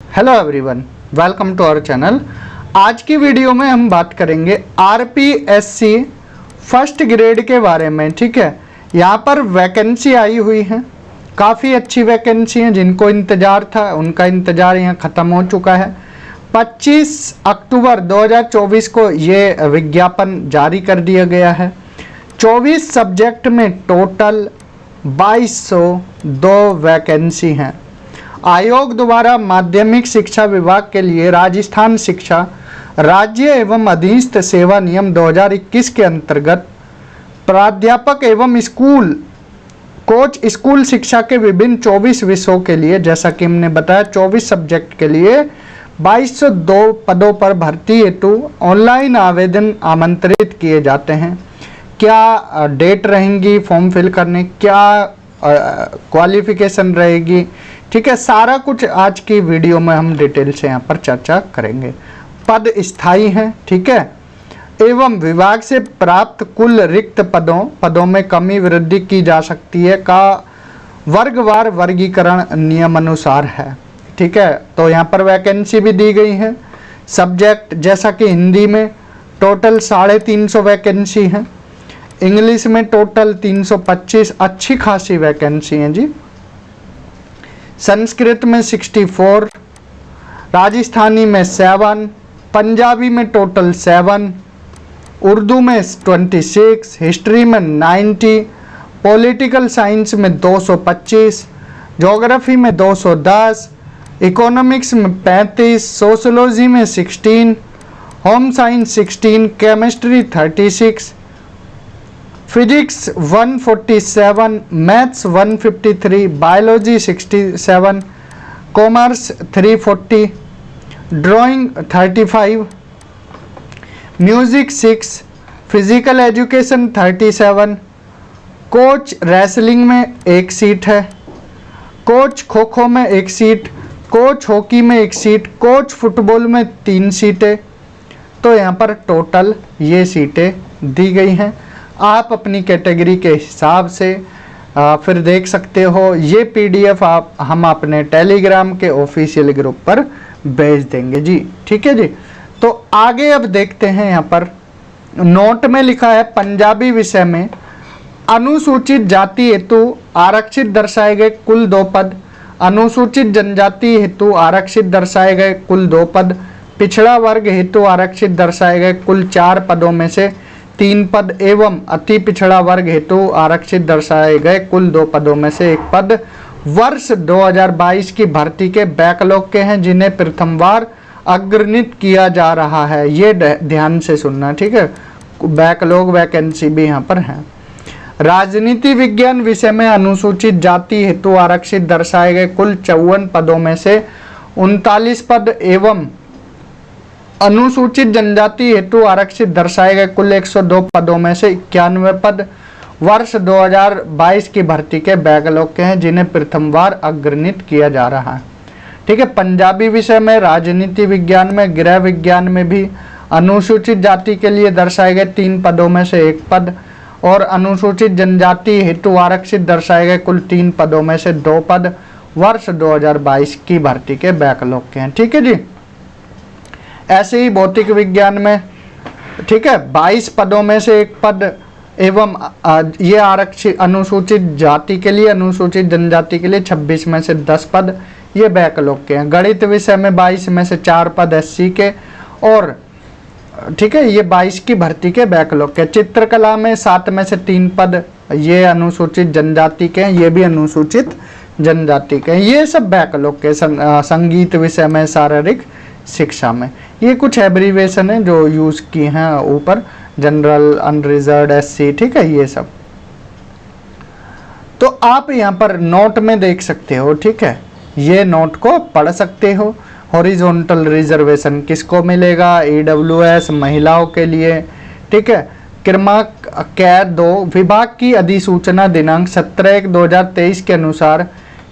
Hello everyone, welcome to our channel. आज की video में हम बात करेंगे आरपीएससी फर्स्ट ग्रेड के बारे में। ठीक है, यहाँ पर वैकेंसी आई हुई है, काफ़ी अच्छी वैकेंसी है। जिनको इंतज़ार था उनका इंतज़ार यहाँ ख़त्म हो चुका है। 25 अक्टूबर 2024 को ये विज्ञापन जारी कर दिया गया है। 24 सब्जेक्ट में टोटल 2202 वैकेंसी हैं। आयोग द्वारा माध्यमिक शिक्षा विभाग के लिए राजस्थान शिक्षा राज्य एवं अधीनस्थ सेवा नियम 2021 के अंतर्गत प्राध्यापक एवं स्कूल कोच स्कूल शिक्षा के विभिन्न 24 विषयों के लिए, जैसा कि हमने बताया 24 सब्जेक्ट के लिए 2202 पदों पर भर्ती हेतु ऑनलाइन आवेदन आमंत्रित किए जाते हैं। क्या डेट रहेंगी फॉर्म फिल करने, क्या क्वालिफिकेशन रहेगी, ठीक है, सारा कुछ आज की वीडियो में हम डिटेल से यहाँ पर चर्चा करेंगे। पद स्थायी हैं, ठीक है, एवं विभाग से प्राप्त कुल रिक्त पदों में कमी वृद्धि की जा सकती है का वर्गवार वर्गीकरण नियमानुसार है। ठीक है, तो यहाँ पर वैकेंसी भी दी गई है। सब्जेक्ट जैसा कि हिंदी में टोटल 350 वैकेंसी है, इंग्लिश में टोटल 325, अच्छी खासी वैकेंसी है जी। संस्कृत में 64, राजस्थानी में 7, पंजाबी में टोटल 7, उर्दू में 26, हिस्ट्री में 90, पॉलिटिकल साइंस में 225, ज्योग्राफी में 210, इकोनॉमिक्स में 35, सोशोलॉजी में 16, home science 16, chemistry 36, physics 147, maths 153, biology 67, commerce 340, drawing 35, music 6, physical education 37, coach wrestling में 1 सीट है, कोच खो खो में 1 सीट, कोच हॉकी में 1 सीट, कोच फुटबॉल में 3 सीटें। तो यहाँ पर टोटल ये सीटें दी गई हैं। आप अपनी कैटेगरी के हिसाब से फिर देख सकते हो। ये पीडीएफ हम अपने टेलीग्राम के ऑफिशियल ग्रुप पर भेज देंगे जी। ठीक है जी, तो आगे अब देखते हैं। यहाँ पर नोट में लिखा है पंजाबी विषय में अनुसूचित जाति हेतु आरक्षित दर्शाए गए कुल 2 पद, अनुसूचित जनजाति हेतु आरक्षित दर्शाए गए कुल 2 पद, पिछड़ा वर्ग हेतु आरक्षित दर्शाए गए कुल 4 पदों में से 3 पद एवं अति पिछड़ा वर्ग हेतु आरक्षित दर्शाए गए कुल 2 पदों में से 1 पद वर्ष 2022 की भर्ती के बैकलॉग के हैं, जिन्हें प्रथमवार अग्रणित किया जा रहा है। ये ध्यान से सुनना, ठीक है, बैकलॉग वैकेंसी भी यहाँ पर है। राजनीति विज्ञान विषय में अनुसूचित जाति हेतु आरक्षित दर्शाए गए कुल 54 पदों में से 39 पद एवं अनुसूचित जनजाति हेतु आरक्षित दर्शाए गए कुल 102 पदों में से 91 पद वर्ष 2022 की भर्ती के बैकलॉग के हैं, जिन्हें प्रथमवार अग्रणित किया जा रहा है। ठीक है, पंजाबी विषय में, राजनीति विज्ञान में, गृह विज्ञान में भी अनुसूचित जाति के लिए दर्शाए गए 3 पदों में से 1 पद और अनुसूचित जनजाति हेतु आरक्षित दर्शाए गए कुल 3 पदों में से 2 पद वर्ष 2022 की भर्ती के बैकलॉग के हैं। ठीक है जी, ऐसे ही भौतिक विज्ञान में, ठीक है, 22 पदों में से 1 पद एवं ये आरक्षित अनुसूचित जाति के लिए, अनुसूचित जनजाति के लिए 26 में से 10 पद ये बैकलॉग के हैं। गणित विषय में 22 में से 4 पद एससी के और ठीक है, ये 22 की भर्ती के बैकलॉग के। चित्रकला में 7 में से 3 पद ये अनुसूचित जनजाति के हैं, ये भी अनुसूचित जनजाति के हैं। ये सब बैकलॉग के। संगीत विषय में, शारीरिक शिक्षा में, ये कुछ एब्रीवेशन है जो यूज़ की हैं ऊपर, जनरल, अनरिजर्व्ड, एससी, ठीक है, ये सब। तो आप यहाँ पर नोट में देख सकते हो, ठीक है, ये नोट को पढ़ सकते हो। हॉरिजॉन्टल रिजर्वेशन किसको मिलेगा? ईडब्ल्यूएस महिलाओं के लिए। ठीक है, क्रमांक कै 2 विभाग की अधिसूचना दिनांक 17/1/2023 के अनुसार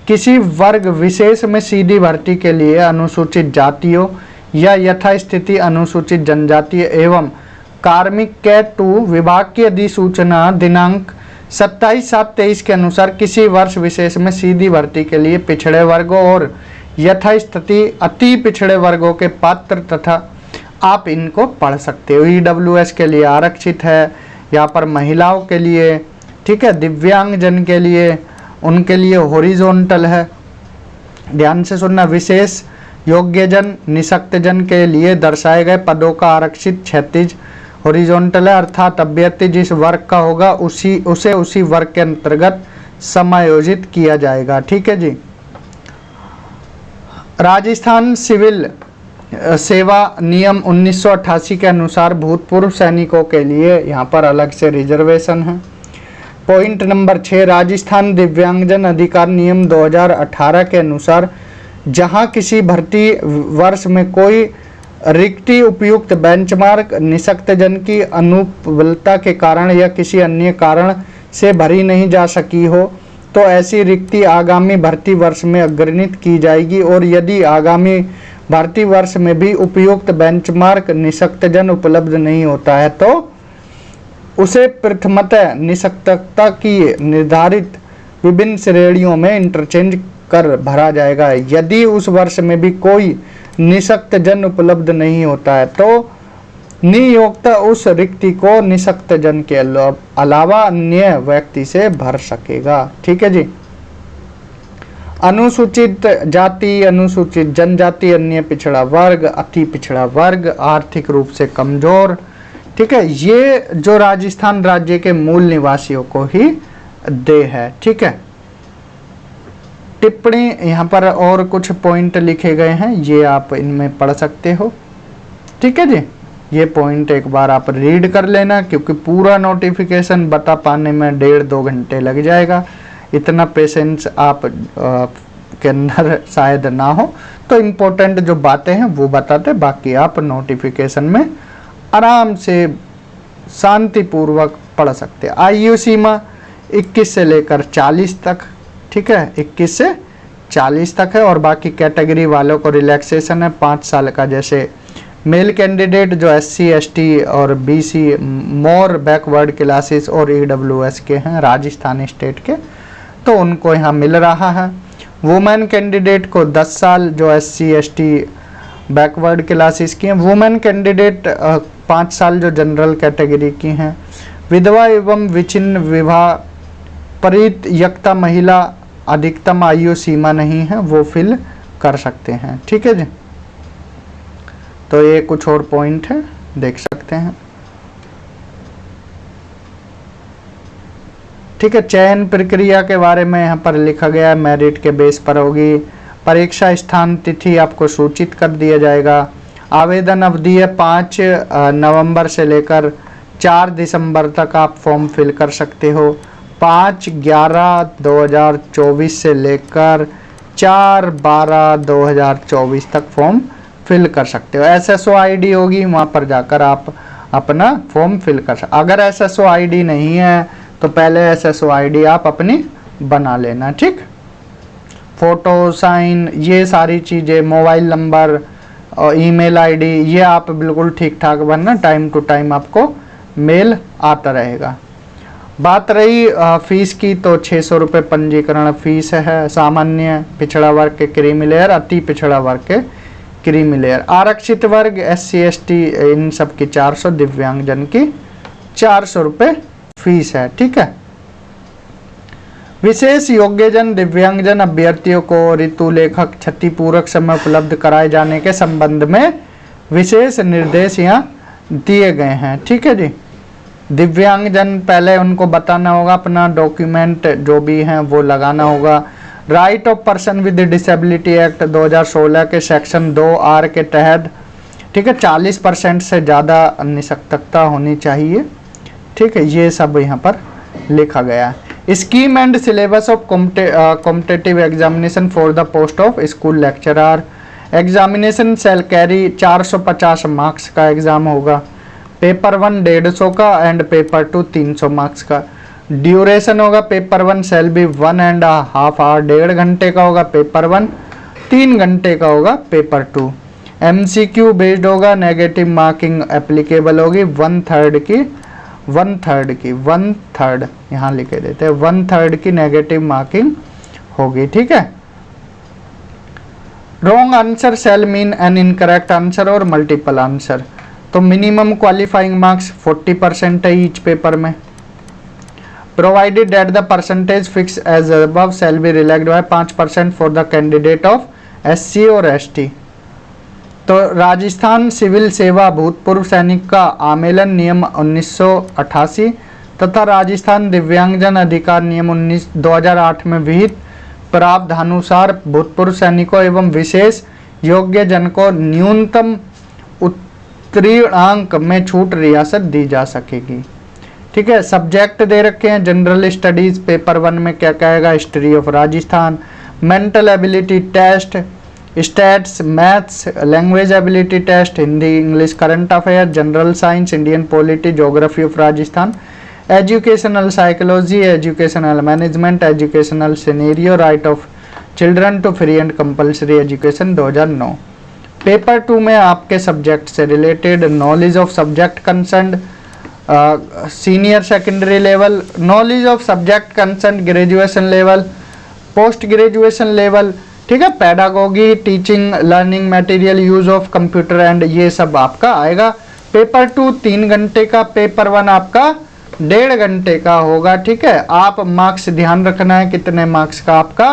किसी वर्ग विशेष में सीधी भर्ती के लिए अनुसूचित जातियों या यथास्थिति अनुसूचित जनजाति एवं कार्मिक कै 2 विभाग की अधिसूचना दिनांक 27/7/23 के अनुसार किसी वर्ष विशेष में सीधी भर्ती के लिए पिछड़े वर्गों और यथास्थिति अति पिछड़े वर्गों के पात्र तथा आप इनको पढ़ सकते हो। ईडब्ल्यूएस के लिए आरक्षित है, यहाँ पर महिलाओं के लिए, ठीक है, दिव्यांगजन के लिए, उनके लिए हॉरिजॉन्टल है। ध्यान से सुनना, विशेष योग्यजन निःशक्तजन के लिए दर्शाए गए पदों का आरक्षित क्षैतिज हॉरिजॉन्टल है, अर्थात अभ्यर्थी जिस वर्ग का होगा उसी वर्ग के अंतर्गत समायोजित किया जाएगा। ठीक है जी। राजस्थान सिविल सेवा नियम 1988 के अनुसार भूतपूर्व सैनिकों के लिए यहाँ पर अलग से रिजर्वेशन है। पॉइंट नंबर 6, राजस्थान दिव्यांगजन अधिकार नियम 2018 के अनुसार जहाँ किसी भर्ती वर्ष में कोई रिक्ति उपयुक्त बेंचमार्क निःशक्तजन की अनुपलब्धता के कारण या किसी अन्य कारण से भरी नहीं जा सकी हो तो ऐसी रिक्ति आगामी भर्ती वर्ष में अग्रणित की जाएगी, और यदि आगामी भर्ती वर्ष में भी उपयुक्त बेंचमार्क निःशक्तजन उपलब्ध नहीं होता है तो उसे प्रथमतः निःशक्तता की निर्धारित विभिन्न श्रेणियों में इंटरचेंज कर भरा जाएगा। यदि उस वर्ष में भी कोई निःशक्तजन उपलब्ध नहीं होता है तो नियोक्ता उस रिक्ति को निःशक्तजन के अलावा अन्य व्यक्ति से भर सकेगा। ठीक है जी। अनुसूचित जाति, अनुसूचित जनजाति, अन्य पिछड़ा वर्ग, अति पिछड़ा वर्ग, आर्थिक रूप से कमजोर, ठीक है, ये जो राजस्थान राज्य के मूल निवासियों को ही दे है। ठीक है। टिप्पणी यहाँ पर और कुछ पॉइंट लिखे गए हैं, ये आप इनमें पढ़ सकते हो। ठीक है जी। ये पॉइंट एक बार आप रीड कर लेना, क्योंकि पूरा नोटिफिकेशन बता पाने में 1.5-2 घंटे लग जाएगा। इतना पेशेंस आप के अंदर शायद ना हो, तो इम्पोर्टेंट जो बातें हैं वो बताते, बाकी आप नोटिफिकेशन में आराम से शांतिपूर्वक पढ़ सकते हैं। आयु सीमा 21 से लेकर 40 तक, ठीक है, 21 से 40 तक है, और बाकी कैटेगरी वालों को रिलैक्सेशन है 5 साल का। जैसे मेल कैंडिडेट जो SC ST और BC मोर बैकवर्ड क्लासेस और EWS के हैं राजस्थान स्टेट के, तो उनको यहाँ मिल रहा है। वुमेन कैंडिडेट को 10 साल जो SC ST बैकवर्ड क्लासेस की हैं। वुमेन कैंडिडेट 5 साल जो जनरल कैटेगरी की हैं। विधवा एवं विच्छिन्न विवाह परित्यक्ता महिला अधिकतम आयु सीमा नहीं है, वो फिल कर सकते हैं। ठीक है जी। तो ये कुछ और पॉइंट है, देख सकते हैं। ठीक है। चयन प्रक्रिया के बारे में यहाँ पर लिखा गया है, मेरिट के बेस पर होगी। परीक्षा स्थान तिथि आपको सूचित कर दिया जाएगा। आवेदन अवधि है 5 नवंबर से लेकर 4 दिसंबर तक आप फॉर्म फिल कर सकते हो। 5/11/2024 से लेकर 4/12/2024 तक फॉर्म फिल कर सकते हो। SSO ID होगी, वहाँ पर जाकर आप अपना फॉर्म फिल कर सकते। अगर SSO ID नहीं है तो पहले SSO ID आप अपनी बना लेना। ठीक। फोटो, साइन, ये सारी चीज़ें, मोबाइल नंबर और ईमेल ID, ये आप बिल्कुल ठीक ठाक बनना। टाइम टू टाइम आपको मेल आता रहेगा। बात रही फीस की, तो 600 रुपये पंजीकरण फीस है। सामान्य पिछड़ा वर्ग के क्रीमी लेयर, अति पिछड़ा वर्ग के क्रीमी लेयर, आरक्षित वर्ग SC ST इन सब की 400, दिव्यांगजन की 400 रुपये फीस है। ठीक है। विशेष योग्यजन दिव्यांगजन अभ्यर्थियों को ऋतु लेखक क्षतिपूरक समय उपलब्ध कराए जाने के संबंध में विशेष निर्देश यहाँ दिए गए हैं। ठीक है जी। दिव्यांगजन पहले उनको बताना होगा, अपना डॉक्यूमेंट जो भी हैं वो लगाना होगा। Right of person with disability act 2016 के सेक्शन 2R के तहत, ठीक है, 40% से ज़्यादा निःशक्तता होनी चाहिए। ठीक है, ये सब यहाँ पर लिखा गया है। Scheme and syllabus of competitive examination for the post of school lecturer. Examination shall carry 450 marks का एग्ज़ाम होगा। पेपर 1 150 का एंड पेपर 2 300 मार्क्स का। ड्यूरेशन होगा, पेपर 1 सेल बी 1.5 आवर, 1.5 घंटे का होगा पेपर 1, 3 घंटे का होगा पेपर 2। MCQ बेस्ड होगा, नेगेटिव मार्किंग एप्लीकेबल होगी 1/3 यहाँ लिखे देते हैं, 1/3 की नेगेटिव मार्किंग होगी। ठीक है। Wrong answer shall mean an incorrect answer और मल्टीपल आंसर। तो मिनिमम क्वालिफाइंग मार्क्स 40% है ईच पेपर में। Provided that the percentage fixed as above shall be relaxed by 5% for the candidate of SC और ST। तो Rajasthan civil सेवा भूतपूर्व सैनिक का आमेलन नियम 1988 तथा राजस्थान दिव्यांगजन अधिकार नियम 2008 में विहित प्रावधानुसार भूतपूर्व सैनिकों एवं विशेष योग्य जन को न्यूनतम उत्तीर्णांक में छूट रियासत दी जा सकेगी। ठीक है, सब्जेक्ट दे रखे हैं जनरल स्टडीज पेपर 1 में क्या कहेगा, history of Rajasthan, mental ability test, stats, maths, language ability test, Hindi English, current affair, general science, Indian polity, geography of Rajasthan, educational psychology, educational management, educational scenario, right of children to free and compulsory education 2009। Paper 2 में आपके subject से related knowledge of subject concern senior secondary level, knowledge of subject concern graduation level, post graduation level, ठीक है, pedagogy, teaching, learning material, use of computer and ये सब आपका आएगा। Paper 2 3 घंटे का, पेपर 1 आपका 1.5 घंटे का होगा। ठीक है, आप मार्क्स ध्यान रखना है कितने मार्क्स का आपका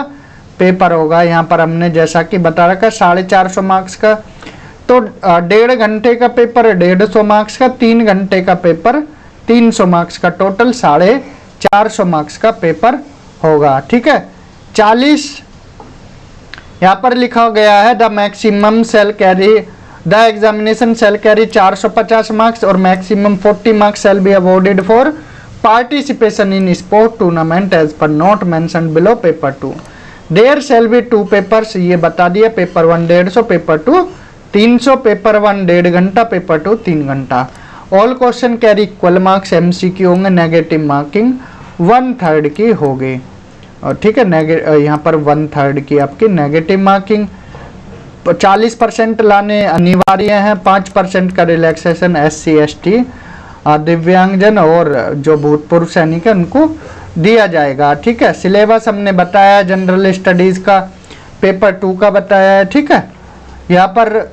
पेपर होगा। यहाँ पर हमने जैसा कि बता रखा 450 मार्क्स का, तो 1.5 घंटे का पेपर 150 मार्क्स का, 3 घंटे का पेपर 300 मार्क्स का, टोटल 450 मार्क्स का पेपर होगा। ठीक है, 40 यहाँ पर लिखा गया है the maximum shall carry the examination shall carry 450 marks और maximum 40 marks shall be awarded for participation in sport tournament as per note mentioned below paper 2। There shall be 2 papers, ये बता दिया, पेपर 1 150, पेपर 2 300, पेपर 1 1.5 घंटा, paper 2 3 घंटा। All question carry equal marks, MCQ होंगे, negative marking 1/3 की होगी। और ठीक है, यहाँ पर 1/3 की आपकी नेगेटिव मार्किंग, 40% लाने अनिवार्य हैं, 5% का रिलैक्सेशन SC ST दिव्यांगजन और जो भूतपूर्व सैनिक है उनको दिया जाएगा। ठीक है, सिलेबस हमने बताया, जनरल स्टडीज का पेपर 2 का बताया है। ठीक है, यहाँ पर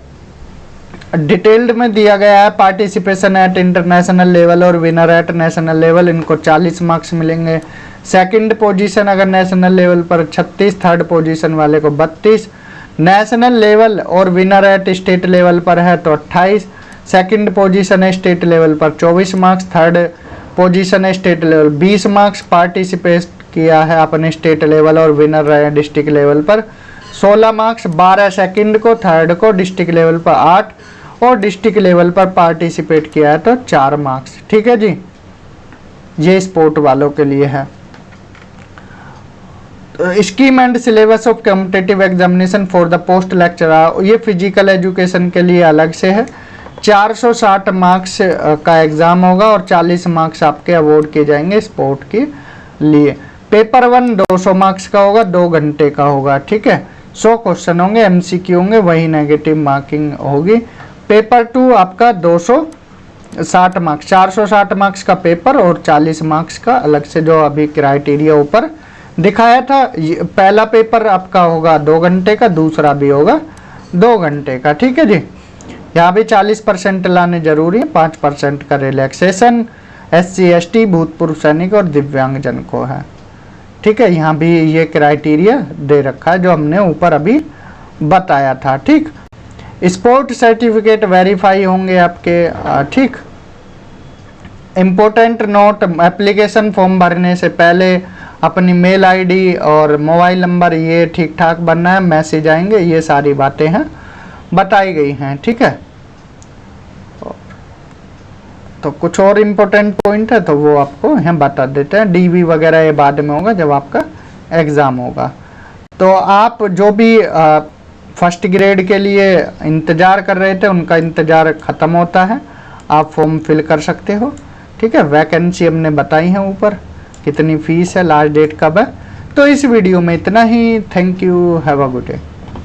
डिटेल्ड में दिया गया है पार्टिसिपेशन एट इंटरनेशनल लेवल और विनर एट नेशनल लेवल, इनको 40 मार्क्स मिलेंगे। सेकंड पोजीशन अगर नेशनल लेवल पर 36, थर्ड पोजीशन वाले को 32, नेशनल लेवल और विनर एट स्टेट लेवल पर है तो 28, सेकंड पोजीशन है स्टेट लेवल पर 24 मार्क्स, थर्ड पोजीशन है स्टेट लेवल 20 मार्क्स, पार्टिसिपेट किया है अपने स्टेट लेवल और विनर रहे डिस्ट्रिक्ट लेवल पर 16 मार्क्स, 12 सेकंड को, थर्ड को, डिस्ट्रिक्ट लेवल पर 8 और डिस्ट्रिक्ट लेवल पर पार्टिसिपेट किया है तो 4 मार्क्स। ठीक है जी, ये स्पोर्ट वालों के लिए है। Scheme and syllabus of competitive examination for the post lecturer, ये फिजिकल एजुकेशन के लिए अलग से है। 460 मार्क्स का एग्जाम होगा और 40 मार्क्स आपके अवॉर्ड किए जाएंगे स्पोर्ट के लिए। पेपर 1 200 मार्क्स का होगा, 2 घंटे का होगा। ठीक है, 100 क्वेश्चन होंगे, MCQ होंगे, वही नेगेटिव मार्किंग होगी। पेपर 2 आपका 260 मार्क्स, 460 मार्क्स का पेपर और 40 मार्क्स का अलग से जो अभी क्राइटेरिया ऊपर दिखाया था। पहला पेपर आपका होगा 2 घंटे का, दूसरा भी होगा 2 घंटे का। ठीक है जी, यहाँ भी 40% लाने जरूरी है, 5% का रिलैक्सेशन SC ST भूतपूर्व सैनिक और दिव्यांगजन को है। ठीक है, यहाँ भी ये क्राइटेरिया दे रखा है जो हमने ऊपर अभी बताया था। ठीक, स्पोर्ट सर्टिफिकेट वेरीफाई होंगे आपके। ठीक, इम्पोर्टेंट नोट, एप्लीकेशन फॉर्म भरने से पहले अपनी मेल ID और मोबाइल नंबर ये ठीक ठाक बनना है, मैसेज आएंगे, ये सारी बातें हैं बताई गई हैं। ठीक है, तो कुछ और इम्पोर्टेंट पॉइंट है तो वो आपको यहाँ बता देते हैं। DV वगैरह ये बाद में होगा जब आपका एग्ज़ाम होगा। तो आप जो भी फर्स्ट ग्रेड के लिए इंतज़ार कर रहे थे उनका इंतज़ार ख़त्म होता है, आप फॉर्म फिल कर सकते हो। ठीक है, वैकेंसी हमने बताई है ऊपर, कितनी फ़ीस है, लास्ट डेट कब है। तो इस वीडियो में इतना ही। Thank you, have a good day.